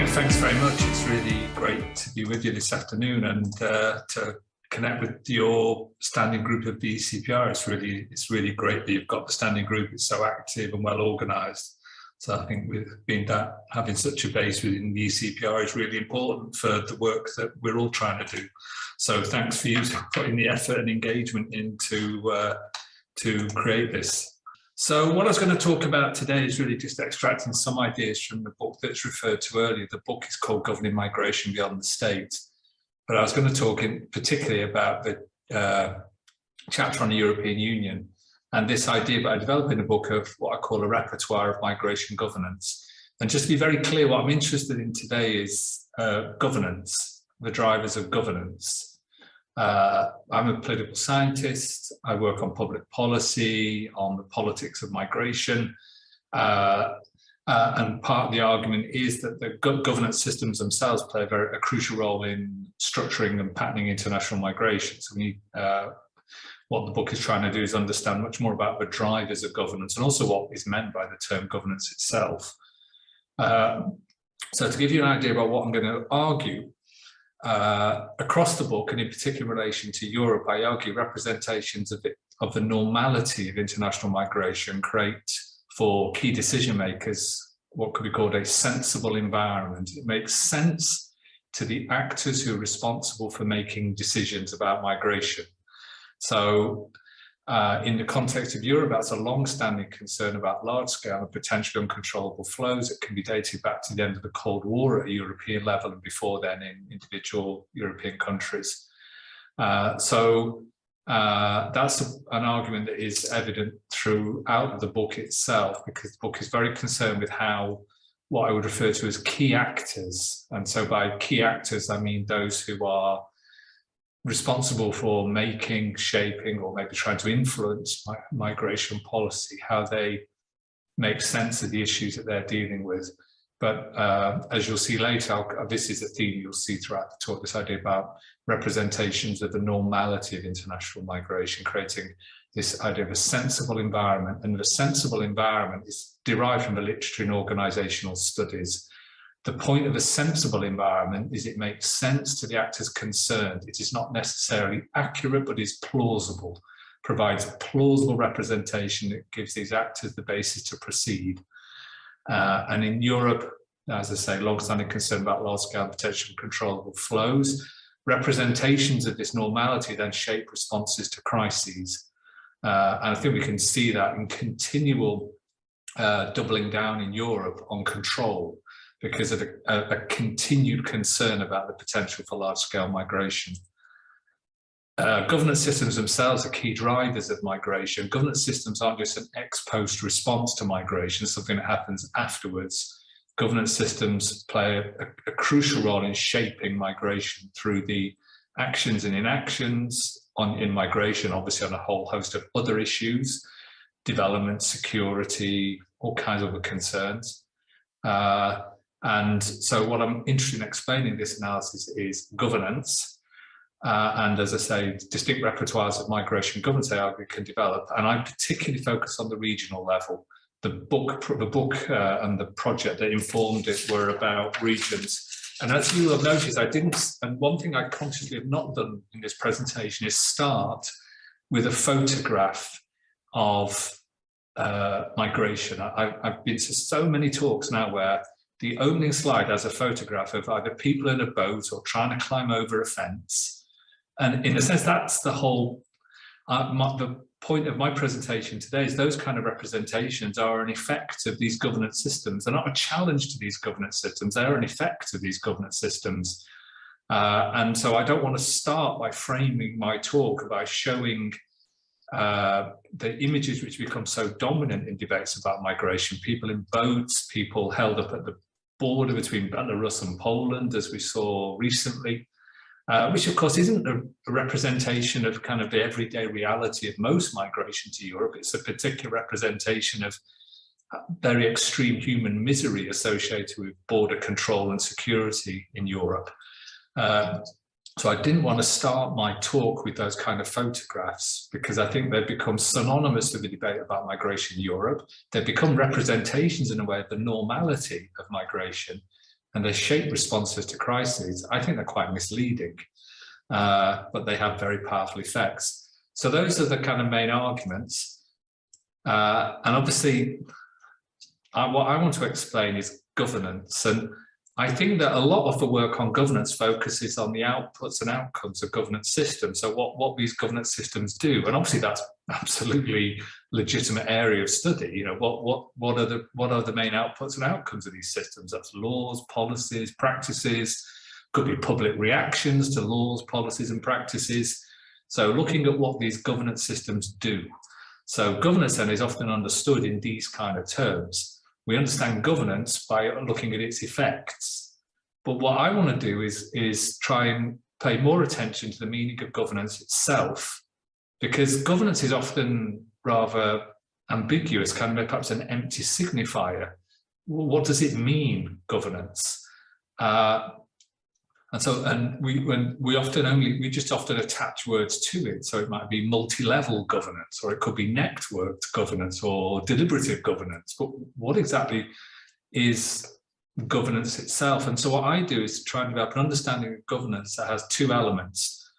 thanks very much. It's really great to be with you this afternoon and to connect with your standing group of the ECPR. It's really great that you've got the standing group. It's so active and well organised. So I think having such a base within the ECPR is really important for the work that we're all trying to do. So thanks for you putting the effort and engagement into to create this. So what I was going to talk about today is really just extracting some ideas from the book that's referred to earlier. The book is called Governing Migration Beyond the State. But I was going to talk particularly about the chapter on the European Union and this idea that I developed in the book of what I call a repertoire of migration governance. And just to be very clear, what I'm interested in today is governance, the drivers of governance. I'm a political scientist. I work on public policy, on the politics of migration. And part of the argument is that the governance systems themselves play a crucial role in structuring and patterning international migration. So what the book is trying to do is understand much more about the drivers of governance and also what is meant by the term governance itself. So to give you an idea about what I'm going to argue, across the book, and in particular in relation to Europe, I argue representations of the normality of international migration create for key decision makers what could be called a sensible environment. It makes sense to the actors who are responsible for making decisions about migration. So in the context of Europe, that's a long-standing concern about large-scale and potentially uncontrollable flows. It can be dated back to the end of the Cold War at a European level and before then in individual European countries. So that's an argument that is evident throughout the book itself, because the book is very concerned with how what I would refer to as key actors. And so by key actors, I mean those who are responsible for making, shaping, or maybe trying to influence migration policy, how they make sense of the issues that they're dealing with. But as you'll see later, this is a theme you'll see throughout the talk, this idea about representations of the normality of international migration, creating this idea of a sensible environment. And the sensible environment is derived from the literature in organisational studies. The point of a sensible environment is it makes sense to the actors concerned. It is not necessarily accurate, but is plausible, provides a plausible representation that gives these actors the basis to proceed. And in Europe, as I say, long-standing concern about large-scale potential controllable flows. Representations of this normality then shape responses to crises. And I think we can see that in continual doubling down in Europe on control, because of a continued concern about the potential for large-scale migration. Governance systems themselves are key drivers of migration. Governance systems aren't just an ex-post response to migration, something that happens afterwards. Governance systems play a crucial role in shaping migration through the actions and inactions in migration, obviously on a whole host of other issues, development, security, all kinds of other concerns. And so what I'm interested in explaining in this analysis is governance. And as I say, distinct repertoires of migration governance I argue can develop. And I particularly focus on the regional level. The book and the project that informed it were about regions. And as you will have noticed, and one thing I consciously have not done in this presentation is start with a photograph of migration. I've been to so many talks now where the opening slide has a photograph of either people in a boat or trying to climb over a fence. And in a sense, that's the whole, the point of my presentation today is those kind of representations are an effect of these governance systems. They're not a challenge to these governance systems, they're an effect of these governance systems. And so I don't want to start by framing my talk by showing the images which become so dominant in debates about migration, people in boats, people held up at the border between Belarus and Poland, as we saw recently, which of course isn't a representation of kind of the everyday reality of most migration to Europe. It's a particular representation of very extreme human misery associated with border control and security in Europe. So I didn't want to start my talk with those kind of photographs because I think they've become synonymous with the debate about migration in Europe. They've become representations in a way of the normality of migration. and they shape responses to crises, I think they're quite misleading, but they have very powerful effects. So those are the kind of main arguments. And obviously, what I want to explain is governance. And I think that a lot of the work on governance focuses on the outputs and outcomes of governance systems. So what these governance systems do, and obviously that's absolutely legitimate area of study. You know, what are the main outputs and outcomes of these systems? That's laws, policies, practices. Could be public reactions to laws, policies, and practices. So looking at what these governance systems do. So governance then is often understood in these kind of terms. We understand governance by looking at its effects. But what I want to do is try and pay more attention to the meaning of governance itself, because governance is often rather ambiguous, kind of perhaps an empty signifier. What does it mean, governance? And we just often attach words to it. So it might be multi-level governance, or it could be networked governance, or deliberative governance. But what exactly is governance itself? And so what I do is try and develop an understanding of governance that has two elements.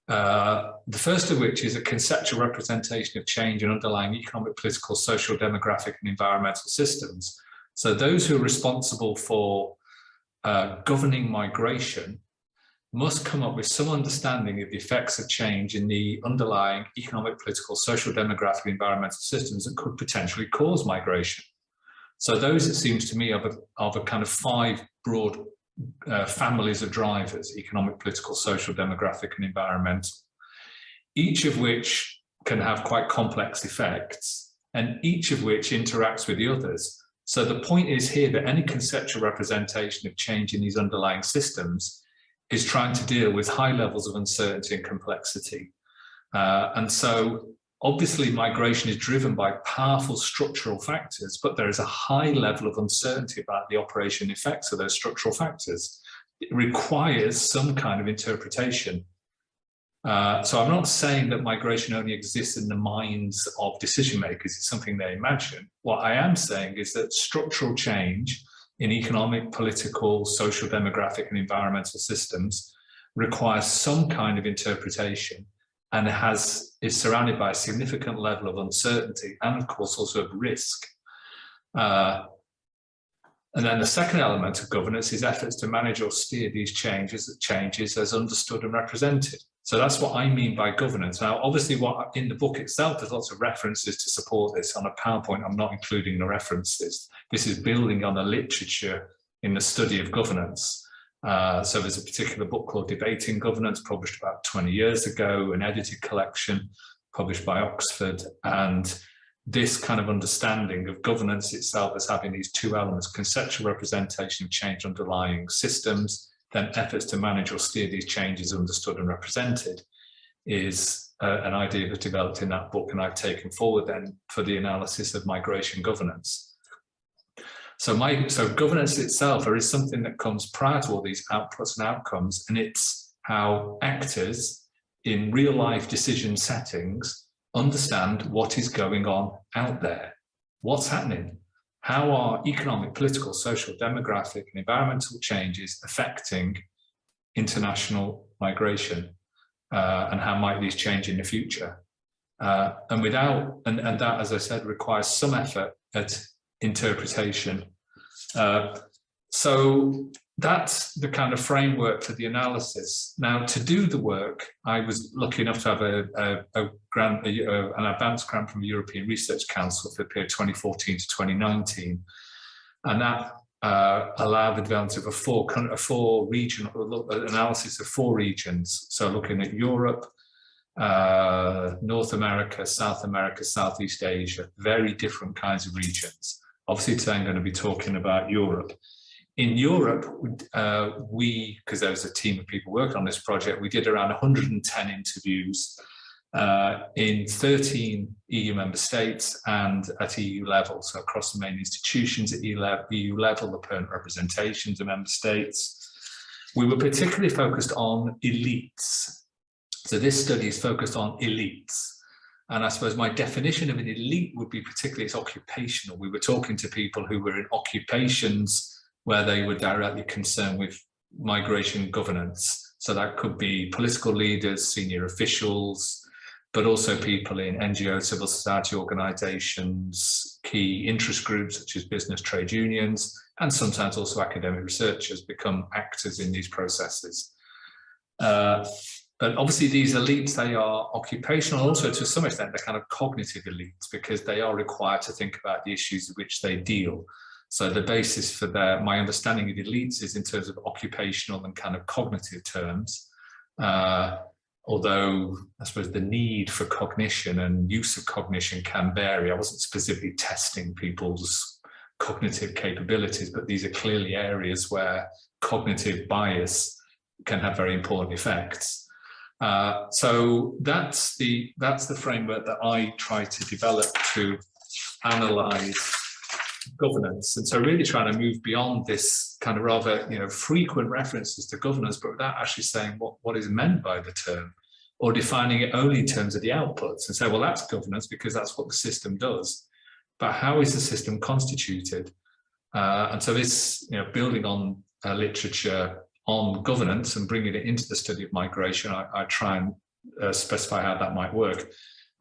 The first of which is a conceptual representation of change in underlying economic, political, social, demographic, and environmental systems. So those who are responsible for governing migration must come up with some understanding of the effects of change in the underlying economic, political, social, demographic, environmental systems that could potentially cause migration. So those, it seems to me, are the kind of five broad families of drivers: economic, political, social, demographic, and environmental, each of which can have quite complex effects, and each of which interacts with the others. So the point is here that any conceptual representation of change in these underlying systems is trying to deal with high levels of uncertainty and complexity. And so obviously migration is driven by powerful structural factors, but there is a high level of uncertainty about the operation effects of those structural factors. It requires some kind of interpretation. So I'm not saying that migration only exists in the minds of decision makers. It's something they imagine. What I am saying is that structural change in economic, political, social, demographic, and environmental systems requires some kind of interpretation, and is surrounded by a significant level of uncertainty and, of course, also of risk. And then the second element of governance is efforts to manage or steer these changes as understood and represented. So that's what I mean by governance. Now, obviously, what in the book itself, there's lots of references to support this. On a PowerPoint, I'm not including the references. This is building on a literature in the study of governance. So there's a particular book called Debating Governance, published about 20 years ago, an edited collection published by Oxford. And this kind of understanding of governance itself as having these two elements: conceptual representation of change underlying systems, then efforts to manage or steer these changes understood and represented, is an idea that was developed in that book, and I've taken forward then for the analysis of migration governance. So governance itself is something that comes prior to all these outputs and outcomes, and it's how actors in real life decision settings understand what is going on out there, what's happening. How are economic, political, social, demographic, and environmental changes affecting international migration? And how might these change in the future? And that, as I said, requires some effort at interpretation. So that's the kind of framework for the analysis. Now, to do the work, I was lucky enough to have an advanced grant from the European Research Council for the period 2014 to 2019. And that allowed the development of a four regional analysis of four regions. So looking at Europe, North America, Southeast Asia, very different kinds of regions. Obviously today I'm going to be talking about Europe. In Europe, because there was a team of people working on this project, we did around 110 interviews in 13 EU member states and at EU level, so across the main institutions at EU level, the permanent representations of member states. We were particularly focused on elites. So this study is focused on elites. And I suppose my definition of an elite would be particularly it's occupational. We were talking to people who were in occupations where they were directly concerned with migration governance. So that could be political leaders, senior officials, but also people in NGO, civil society organisations, key interest groups such as business, trade unions, and sometimes also academic researchers become actors in these processes. But obviously these elites, they are occupational, also to some extent they're kind of cognitive elites, because they are required to think about the issues with which they deal. So the basis for my understanding of elites is in terms of occupational and kind of cognitive terms. Although I suppose the need for cognition and use of cognition can vary. I wasn't specifically testing people's cognitive capabilities, but these are clearly areas where cognitive bias can have very important effects. So that's the framework that I try to develop to analyze governance. And so really trying to move beyond this kind of rather, frequent references to governance, but without actually saying what is meant by the term, or defining it only in terms of the outputs and say, well, that's governance because that's what the system does. But how is the system constituted? And so this, building on literature on governance and bringing it into the study of migration, I try and specify how that might work.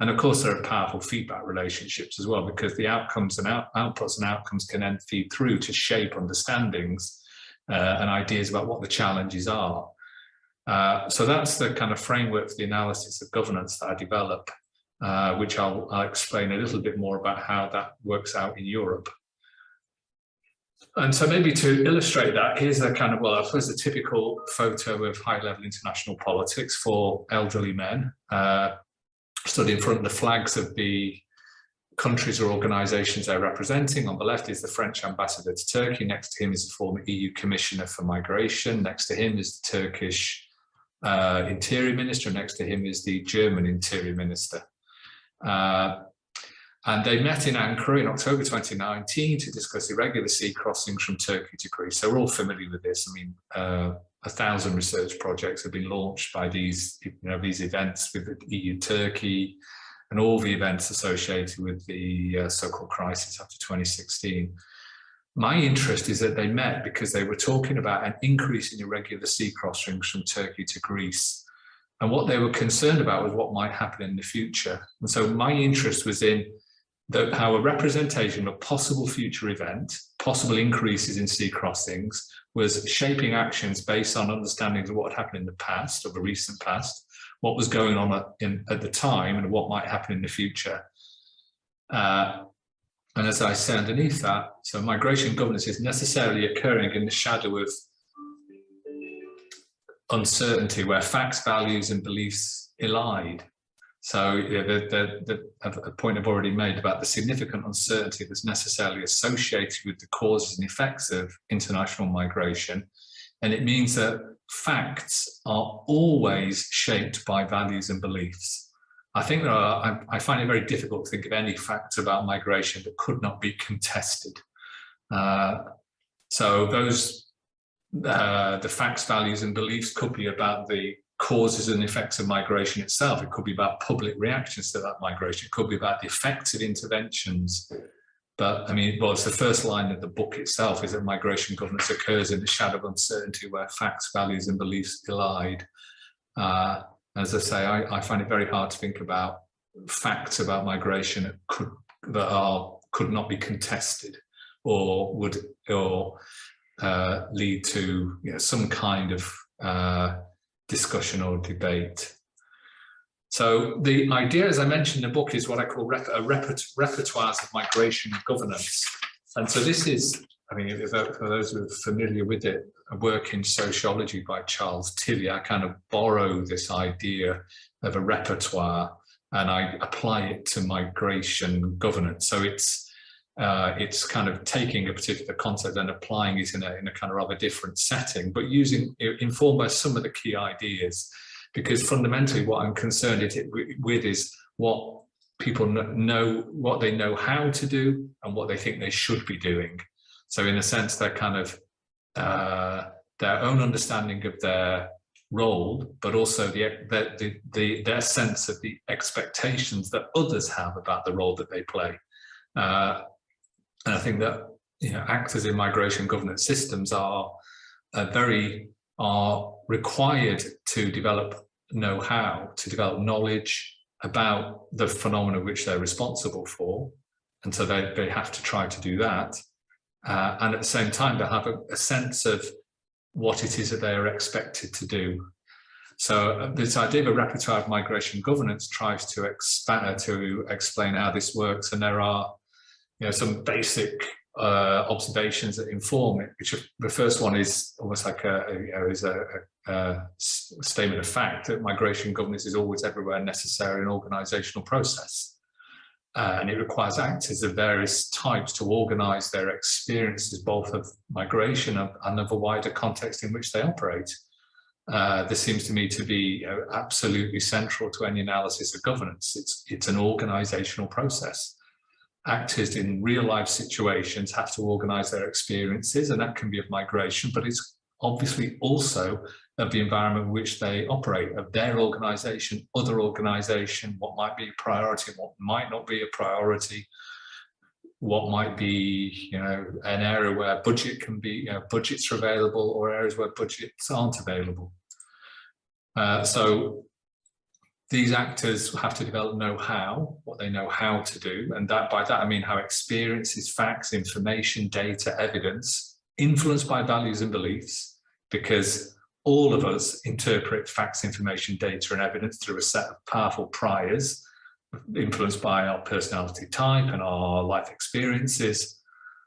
And of course, there are powerful feedback relationships as well, because the outcomes and outputs and outcomes can then feed through to shape understandings and ideas about what the challenges are. So that's the kind of framework for the analysis of governance that I develop, which I'll explain a little bit more about how that works out in Europe. And so maybe to illustrate that, here's a kind of, I suppose, a typical photo of high-level international politics for elderly men, stood in front of the flags of the countries or organisations they're representing. On the left is the French ambassador to Turkey. Next to him is the former EU Commissioner for Migration. Next to him is the Turkish Interior Minister. Next to him is the German Interior Minister. And they met in Ankara in October 2019 to discuss irregular sea crossings from Turkey to Greece. So we're all familiar with this. I mean, 1,000 research projects have been launched by these events with the EU-Turkey and all the events associated with the so-called crisis after 2016. My interest is that they met because they were talking about an increase in irregular sea crossings from Turkey to Greece. And what they were concerned about was what might happen in the future. And so my interest was in how a representation of a possible future event, possible increases in sea crossings, was shaping actions based on understandings of what had happened in the past, or the recent past, what was going on at the time, and what might happen in the future. And as I say underneath that, so migration governance is necessarily occurring in the shadow of uncertainty, where facts, values, and beliefs elide. So a point I've already made about the significant uncertainty that's necessarily associated with the causes and effects of international migration. And it means that facts are always shaped by values and beliefs. I think I find it very difficult to think of any facts about migration that could not be contested. So those, the facts, values, and beliefs could be about the causes and effects of migration itself. It could be about public reactions to that migration. It could be about the effects of interventions. But I mean, it's the first line of the book itself is that migration governance occurs in the shadow of uncertainty where facts, values, and beliefs collide. As I say, I find it very hard to think about facts about migration that could not be contested, or would lead to some kind of discussion or debate. So the idea, as I mentioned in the book, is what I call repertoires of migration governance. And so this is, I mean, for those who are familiar with it, a work in sociology by Charles Tilly. I kind of borrow this idea of a repertoire and I apply it to migration governance. So it's kind of taking a particular concept and applying it in a kind of rather different setting, but informed by some of the key ideas, because fundamentally what I'm concerned with is what people know, what they know how to do and what they think they should be doing. So in a sense, they're kind of their own understanding of their role, but also their sense of the expectations that others have about the role that they play. And I think that actors in migration governance systems are required to develop know-how, to develop knowledge about the phenomena which they're responsible for, and so they have to try to do that. And at the same time, they have a sense of what it is that they are expected to do. So this idea of a repertoire of migration governance tries to expand, to explain how this works, and there are some basic observations that inform it. Which the first one is almost like a statement of fact that migration governance is always everywhere necessary an organisational process, and it requires actors of various types to organise their experiences both of migration and of a wider context in which they operate. This seems to me to be absolutely central to any analysis of governance. It's an organisational process. Actors in real life situations have to organise their experiences, and that can be of migration, but it's obviously also of the environment in which they operate, of their organisation, other organisation, what might be a priority, what might not be a priority, what might be an area where budget can be, budgets are available, or areas where budgets aren't available. So these actors have to develop know-how, what they know how to do, and by that I mean how experiences, facts, information, data, evidence, influenced by values and beliefs, because all of us interpret facts, information, data, and evidence through a set of powerful priors, influenced by our personality type and our life experiences.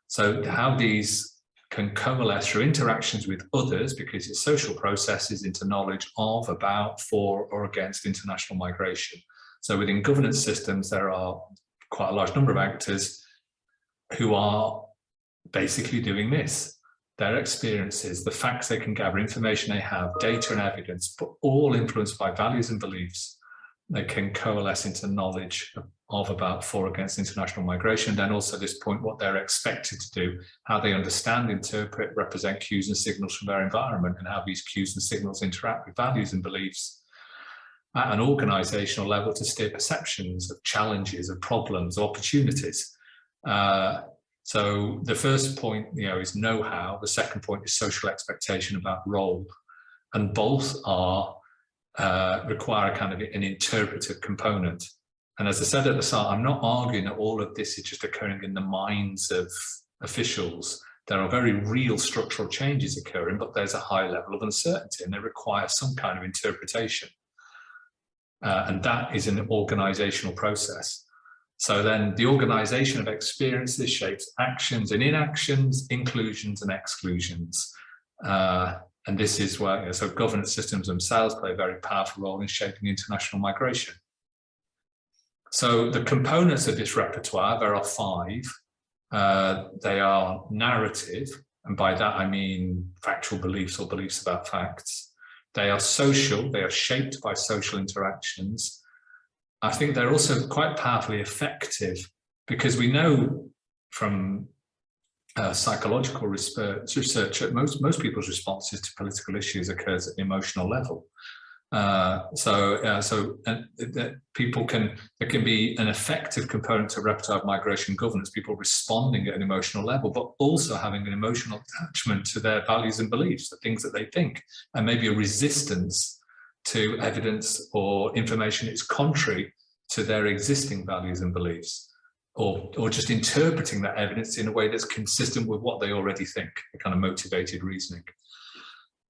So how these can coalesce through interactions with others, because it's social processes, into knowledge of, about, for, or against international migration. So within governance systems, there are quite a large number of actors who are basically doing this. Their experiences, the facts they can gather, information they have, data and evidence, but all influenced by values and beliefs, they can coalesce into knowledge of, about, for, against international migration. Then also this point, what they're expected to do, how they understand, interpret, represent cues and signals from their environment, and how these cues and signals interact with values and beliefs at an organisational level to steer perceptions of challenges, of problems, opportunities. So the first point, is know-how. The second point is social expectation about role, and both are require a kind of an interpretive component. And as I said at the start, I'm not arguing that all of this is just occurring in the minds of officials. There are very real structural changes occurring, but there's a high level of uncertainty, and they require some kind of interpretation. And that is an organisational process. So then the organisation of experiences shapes actions and inactions, inclusions and exclusions. And this is where, so governance systems themselves play a very powerful role in shaping international migration. So the components of this repertoire, there are 5. They are narrative, and by that I mean factual beliefs or beliefs about facts. They are social, they are shaped by social interactions. I think they're also quite powerfully affective, because we know from psychological research that most people's responses to political issues occurs at the emotional level. People there can be an effective component to repertoire of migration governance, people responding at an emotional level, but also having an emotional attachment to their values and beliefs, the things that they think, and maybe a resistance to evidence or information that's contrary to their existing values and beliefs, or just interpreting that evidence in a way that's consistent with what they already think, a kind of motivated reasoning.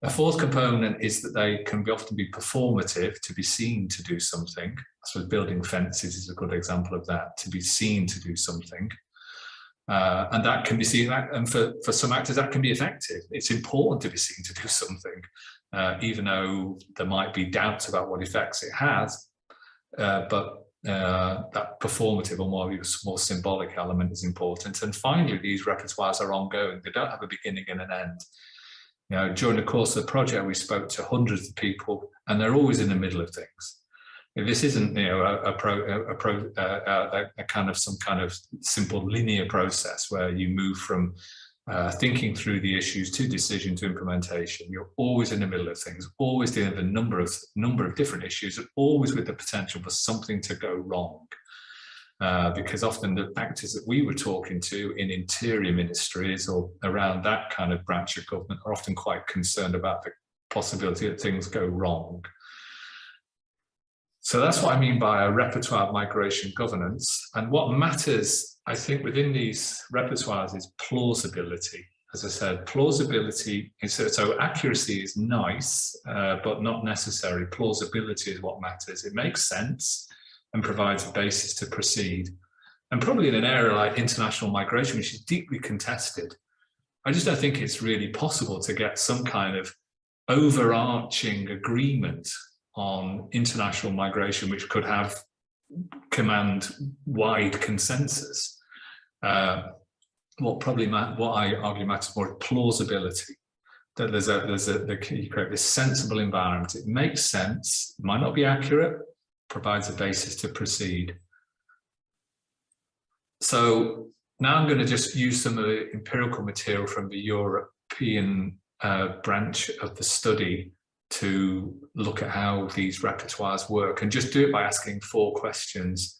A fourth component is that they can often be performative, to be seen to do something. I suppose building fences is a good example of that, to be seen to do something. And that can be seen, and for some actors that can be effective. It's important to be seen to do something, even though there might be doubts about what effects it has, but that performative or more symbolic element is important. And finally, these repertoires are ongoing. They don't have a beginning and an end. During the course of the project, we spoke to hundreds of people, and they're always in the middle of things. This isn't, some kind of simple linear process where you move from thinking through the issues to decision to implementation. You're always in the middle of things, always dealing with a number of different issues, and always with the potential for something to go wrong. because often the actors that we were talking to in interior ministries or around that kind of branch of government are often quite concerned about the possibility that things go wrong. So that's what I mean by a repertoire of migration governance. And what matters, I think, within these repertoires is plausibility. As I said, plausibility is, so accuracy is nice, but not necessary. Plausibility is what matters. It makes sense and provides a basis to proceed. And probably in an area like international migration, which is deeply contested, I just don't think it's really possible to get some kind of overarching agreement on international migration, which could have command wide consensus. What I argue matters more is plausibility. That you create this sensible environment. It makes sense, might not be accurate, provides a basis to proceed. So now I'm going to just use some of the empirical material from the European branch of the study to look at how these repertoires work, and just do it by asking 4 questions.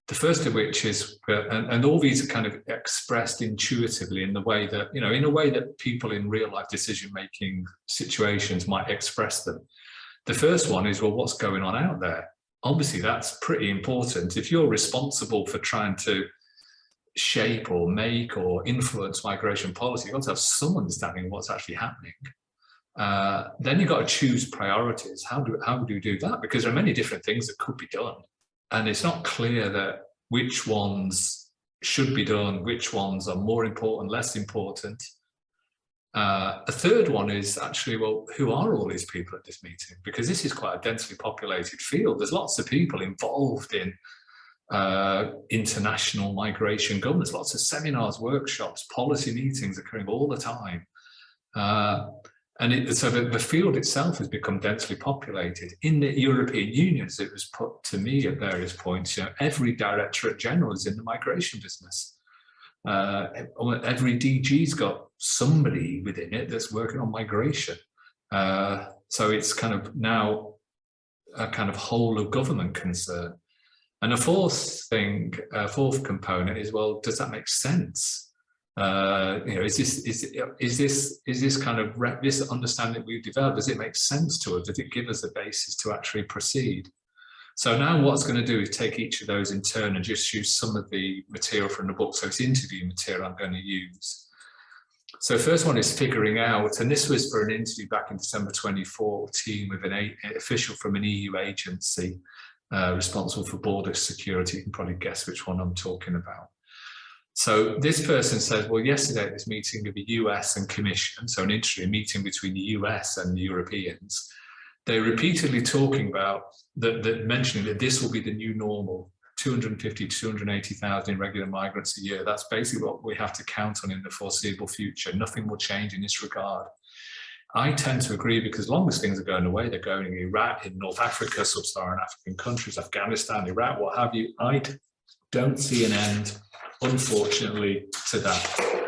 The first of which is, and all these are kind of expressed intuitively in the way that, in a way that people in real life decision-making situations might express them. The first one is, well, what's going on out there? Obviously, that's pretty important. If you're responsible for trying to shape or make or influence migration policy, you've got to have some understanding of what's actually happening. Then you've got to choose priorities. How do you do that? Because there are many different things that could be done. And it's not clear that which ones should be done, which ones are more important, less important. A third one is actually, well, who are all these people at this meeting? Because this is quite a densely populated field. There's lots of people involved in international migration governance, lots of seminars, workshops, policy meetings occurring all the time. So the field itself has become densely populated. In the European Union, as it was put to me at various points, every Directorate General is in the migration business. Every DG's got somebody within it that's working on migration. So it's kind of now a kind of whole of government concern. And a fourth component is, well, does that make sense? Is this kind of this understanding we've developed, does it make sense to us? Does it give us a basis to actually proceed? So now what's going to do is take each of those in turn and just use some of the material from the book. So it's interview material I'm going to use. So first one is figuring out, and this was for an interview back in December 2014 with an official from an EU agency responsible for border security. You can probably guess which one I'm talking about. So this person says, well, yesterday at this meeting of the US and Commission, so an interview meeting between the US and the Europeans, they're repeatedly talking about, mentioning that this will be the new normal, 250 to 280,000 irregular migrants a year. That's basically what we have to count on in the foreseeable future. Nothing will change in this regard. I tend to agree, because as long as things are going away, they're going in Iraq, in North Africa, sub-Saharan African countries, Afghanistan, Iraq, what have you. I don't see an end, unfortunately, to that.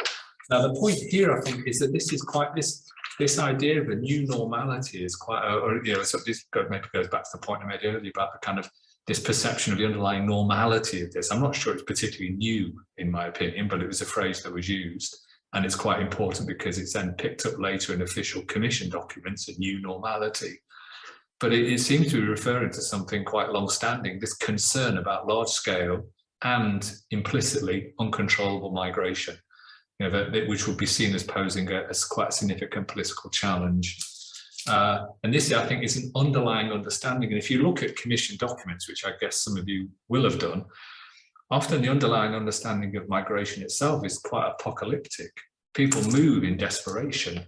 Now, the point here, I think, is that this is quite this idea of a new normality is quite, so this maybe goes back to the point I made earlier about the kind of this perception of the underlying normality of this. I'm not sure it's particularly new, in my opinion, but it was a phrase that was used, and it's quite important because it's then picked up later in official Commission documents, a new normality. But it seems to be referring to something quite long-standing, this concern about large-scale and implicitly uncontrollable migration, which would be seen as posing as quite a significant political challenge. And this, I think, is an underlying understanding. And if you look at Commission documents, which I guess some of you will have done, often the underlying understanding of migration itself is quite apocalyptic. People move in desperation.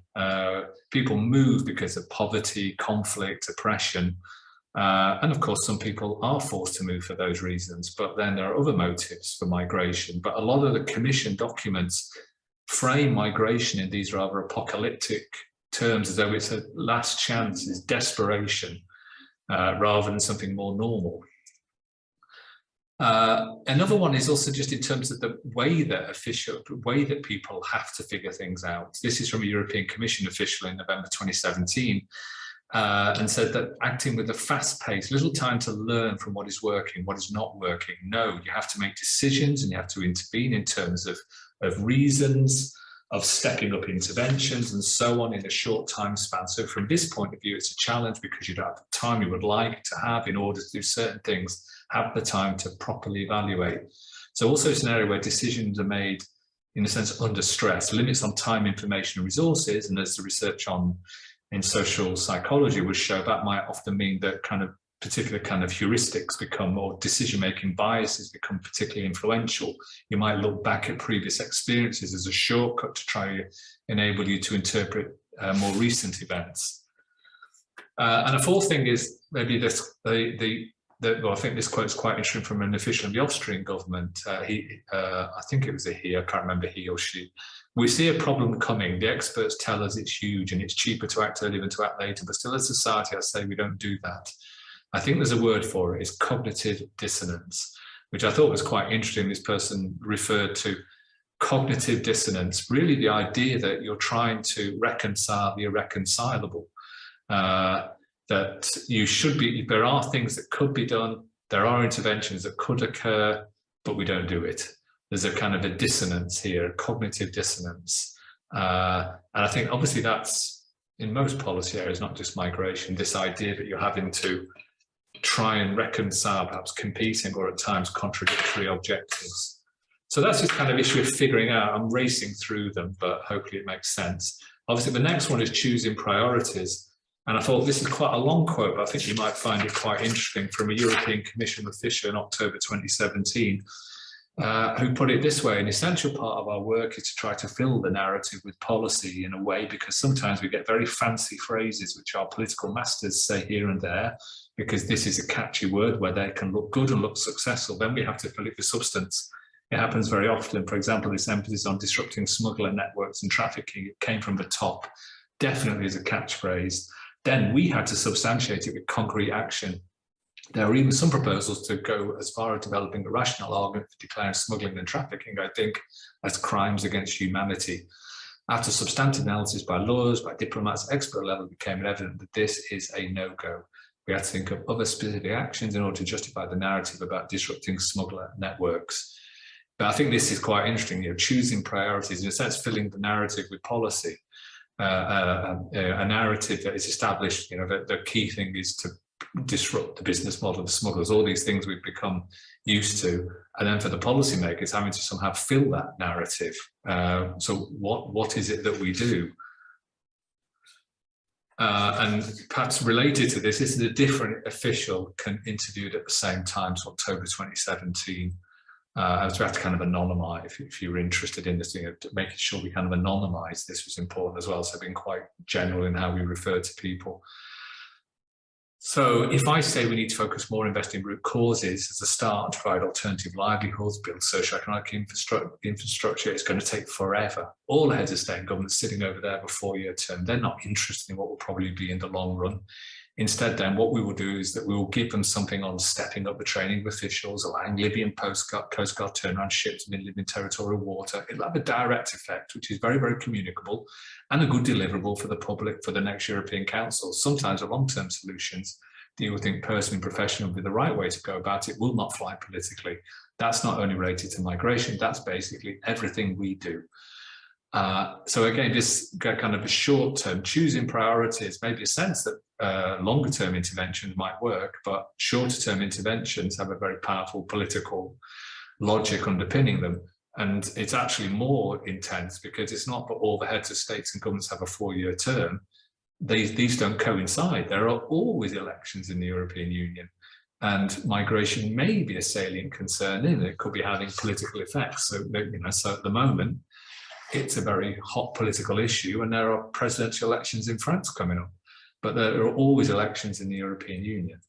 People move because of poverty, conflict, oppression. And of course, some people are forced to move for those reasons, but then there are other motives for migration. But a lot of the Commission documents frame migration in these rather apocalyptic terms, as though it's a last chance, it's desperation, rather than something more normal. Another one is also just in terms of the way that people have to figure things out. This is from a European Commission official in November 2017. and said that acting with a fast pace, little time to learn from what is working, what is not working. No, you have to make decisions and you have to intervene in terms of reasons, of stepping up interventions and so on in a short time span. So from this point of view, it's a challenge because you don't have the time you would like to have in order to do certain things, have the time to properly evaluate. So also it's an area where decisions are made, in a sense, under stress, limits on time, information and resources. And as the research in social psychology would show, that might often mean that kind of particular kind of heuristics become, or decision-making biases become particularly influential. You might look back at previous experiences as a shortcut to try to enable you to interpret more recent events. And a fourth thing is maybe this, well, I think this quote is quite interesting from an official of the Austrian government. I think it was a he, I can't remember he or she. We see a problem coming. The experts tell us it's huge and it's cheaper to act earlier than to act later, but still as a society, I say we don't do that. I think there's a word for it, it's cognitive dissonance, which I thought was quite interesting. This person referred to cognitive dissonance, really the idea that you're trying to reconcile the irreconcilable, that you should be, there are things that could be done, there are interventions that could occur, but we don't do it. There's a kind of a dissonance here, a cognitive dissonance. And I think obviously that's in most policy areas, not just migration, this idea that you're having to try and reconcile perhaps competing or at times contradictory objectives. So that's this kind of issue of figuring out. I'm racing through them, but hopefully it makes sense. Obviously, the next one is choosing priorities. And I thought this is quite a long quote, but I think you might find it quite interesting, from a European Commission official in October 2017, who put it this way: an essential part of our work is to try to fill the narrative with policy in a way, because sometimes we get very fancy phrases which our political masters say here and there, because this is a catchy word where they can look good and look successful. Then we have to fill it with substance. It happens very often. For example, this emphasis on disrupting smuggler networks and trafficking, it came from the top, definitely as a catchphrase. Then we had to substantiate it with concrete action. There are even some proposals to go as far as developing a rational argument for declaring smuggling and trafficking, I think, as crimes against humanity. After substantive analysis by lawyers, by diplomats, expert level, it became evident that this is a no-go. We had to think of other specific actions in order to justify the narrative about disrupting smuggler networks. But I think this is quite interesting, choosing priorities, in a sense, filling the narrative with policy. A narrative that is established, that the key thing is to disrupt the business model of smugglers, all these things we've become used to, and then for the policymakers having to somehow fill that narrative. So what is it that we do? And perhaps related to this is a different official interviewed at the same time, so October 2017. As we have to kind of anonymize, if you're interested in this, making sure we kind of anonymize this was important as well. So being quite general in how we refer to people. So if I say we need to focus more on investing in root causes as a start, to provide alternative livelihoods, build socioeconomic infrastructure, it's going to take forever. All the heads of state and government sitting over there for 4-year term, they're not interested in what will probably be in the long run. Instead, then, what we will do is that we will give them something on stepping up the training of officials, allowing Libyan Coast Guard turnaround ships in Libyan territorial water. It'll have a direct effect, which is very, very communicable and a good deliverable for the public for the next European Council. Sometimes the long-term solutions that you would think personally and professionally would be the right way to go about it will not fly politically. That's not only related to migration, that's basically everything we do. So again, this kind of a short-term choosing priorities, maybe a sense that longer term interventions might work, but shorter term interventions have a very powerful political logic underpinning them. And it's actually more intense because it's not that all the heads of states and governments have a 4-year term. These don't coincide. There are always elections in the European Union, and migration may be a salient concern in it. It could be having political effects. So, so at the moment, it's a very hot political issue, and there are presidential elections in France coming up. But there are always elections in the European Union.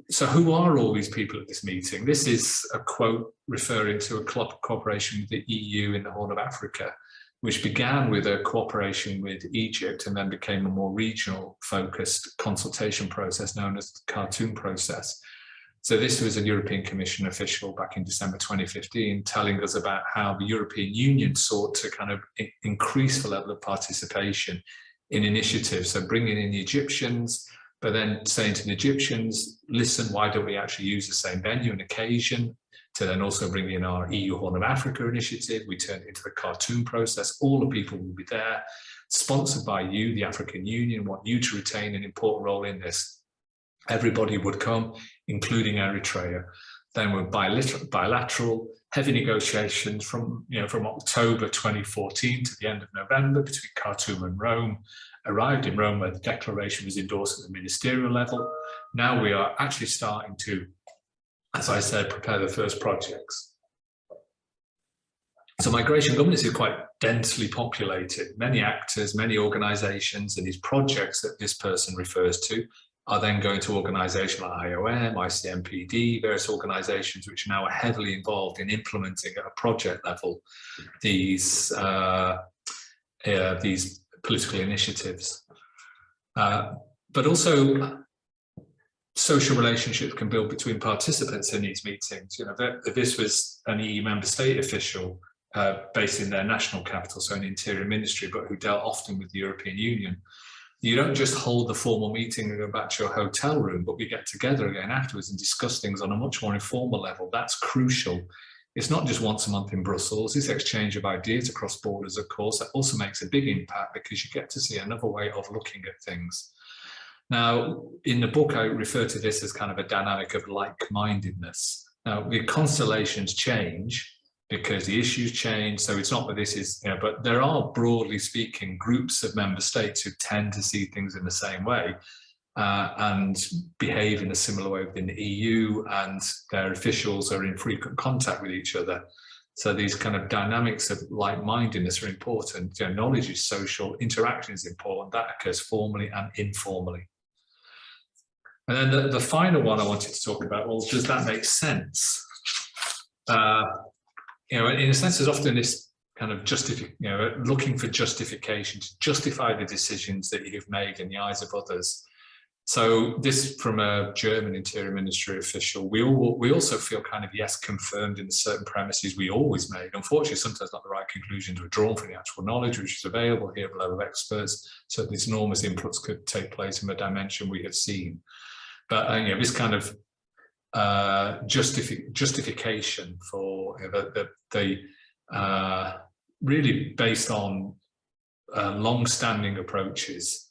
So who are all these people at this meeting? This is a quote referring to a cooperation with the EU in the Horn of Africa, which began with a cooperation with Egypt and then became a more regional focused consultation process known as the Khartoum process. So this was a European Commission official back in December 2015 telling us about how the European Union sought to kind of increase the level of participation in initiatives. So bringing in the Egyptians, but then saying to the Egyptians, listen, why don't we actually use the same venue and occasion? To then also bring in our EU Horn of Africa initiative. We turned it into the Khartoum process. All the people will be there, sponsored by you, the African Union, want you to retain an important role in this. Everybody would come, including Eritrea. Then were bilateral, heavy negotiations from October 2014 to the end of November between Khartoum and Rome. Arrived in Rome where the declaration was endorsed at the ministerial level. Now we are actually starting to, as I said, prepare the first projects. So migration governance is quite densely populated. Many actors, many organisations, and these projects that this person refers to are then going to organisations like IOM, ICMPD, various organisations which now are heavily involved in implementing at a project level these political initiatives. But also social relationships can build between participants in these meetings. This was an EU member state official based in their national capital, so an interior ministry, but who dealt often with the European Union. You don't just hold the formal meeting and go back to your hotel room, but we get together again afterwards and discuss things on a much more informal level. That's crucial. It's not just once a month in Brussels. This exchange of ideas across borders, of course, that also makes a big impact because you get to see another way of looking at things. Now, in the book, I refer to this as kind of a dynamic of like-mindedness. Now, the constellations change because the issues change. So it's not that this is, but there are, broadly speaking, groups of member states who tend to see things in the same way and behave in a similar way within the EU, and their officials are in frequent contact with each other. So these kind of dynamics of like-mindedness are important. Knowledge is social, interaction is important. That occurs formally and informally. And then the final one I wanted to talk about, well, does that make sense? In a sense, there's often this kind of looking for justification to justify the decisions that you've made in the eyes of others. So this from a German interior ministry official, we also feel kind of, yes, confirmed in the certain premises we always made. Unfortunately, sometimes not the right conclusions were drawn from the actual knowledge which is available here at the level of experts. So this enormous influx could take place in the dimension we have seen. But this kind of justification for really based on long-standing approaches.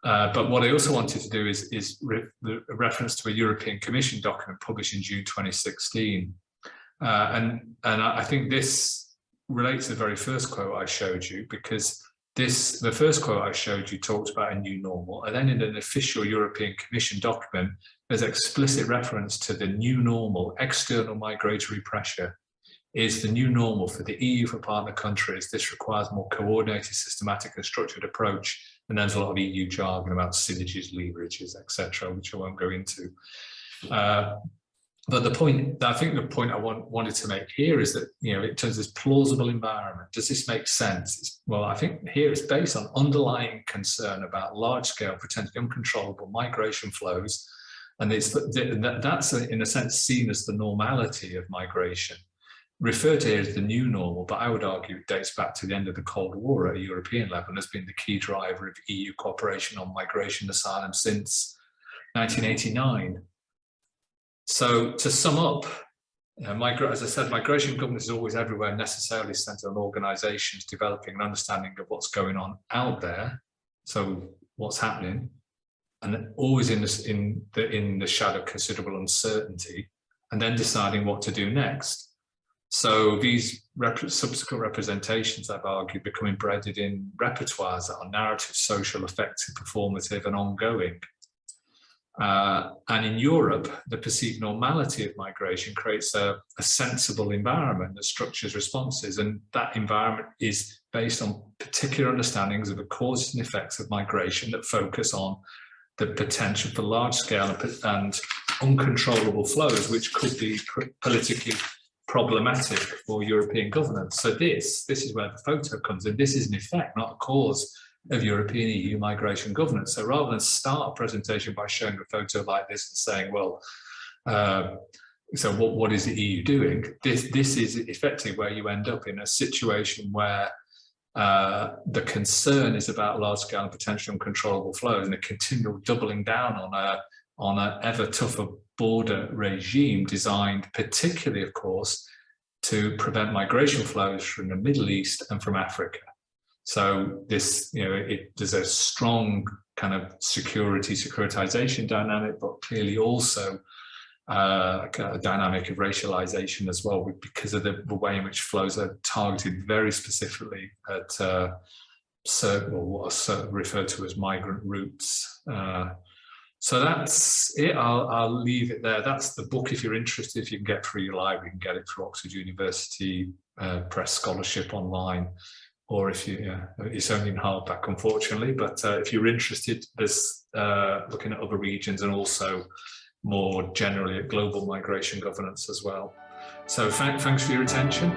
But what I also wanted to do is a reference to a European Commission document published in June 2016. And I think this relates to the very first quote I showed you, because the first quote I showed you talked about a new normal, and then in an official European Commission document, there's explicit reference to the new normal. External migratory pressure is the new normal for the EU, for partner countries. This requires more coordinated, systematic and structured approach. And there's a lot of EU jargon about synergies, leverages, etc., which I won't go into. But the point I wanted to make here is that, in terms of this plausible environment, does this make sense? Well, I think here it's based on underlying concern about large-scale, potentially uncontrollable migration flows, and that's in a sense seen as the normality of migration, referred to here as the new normal, but I would argue it dates back to the end of the Cold War at a European level and has been the key driver of EU cooperation on migration and asylum since 1989. So to sum up, as I said, migration governance is always everywhere necessarily centered on organizations developing an understanding of what's going on out there, so what's happening, and always in the shadow of considerable uncertainty, and then deciding what to do next. So these subsequent representations, I've argued, become embedded in repertoires that are narrative, social, affective, performative, and ongoing. And in Europe, the perceived normality of migration creates a sensible environment that structures responses, and that environment is based on particular understandings of the causes and effects of migration that focus on the potential for large-scale and uncontrollable flows, which could be politically problematic for European governance. So this is where the photo comes in. This is in effect not a cause of European EU migration governance. So rather than start a presentation by showing a photo like this and saying, well, so what is the EU doing? This is effectively where you end up in a situation where the concern is about large-scale and potentially uncontrollable flows and a continual doubling down on an ever tougher border regime designed particularly, of course, to prevent migration flows from the Middle East and from Africa. So this, there's a strong kind of securitization dynamic, but clearly also a dynamic of racialization as well, because of the way in which flows are targeted very specifically at certain, or what are referred to as migrant routes. So that's it. I'll leave it there. That's the book. If you're interested, if you can get through your library, you can get it through Oxford University Press Scholarship online, or if you, it's only in hardback, unfortunately. But if you're interested, there's looking at other regions and also more generally at global migration governance as well. So thanks for your attention.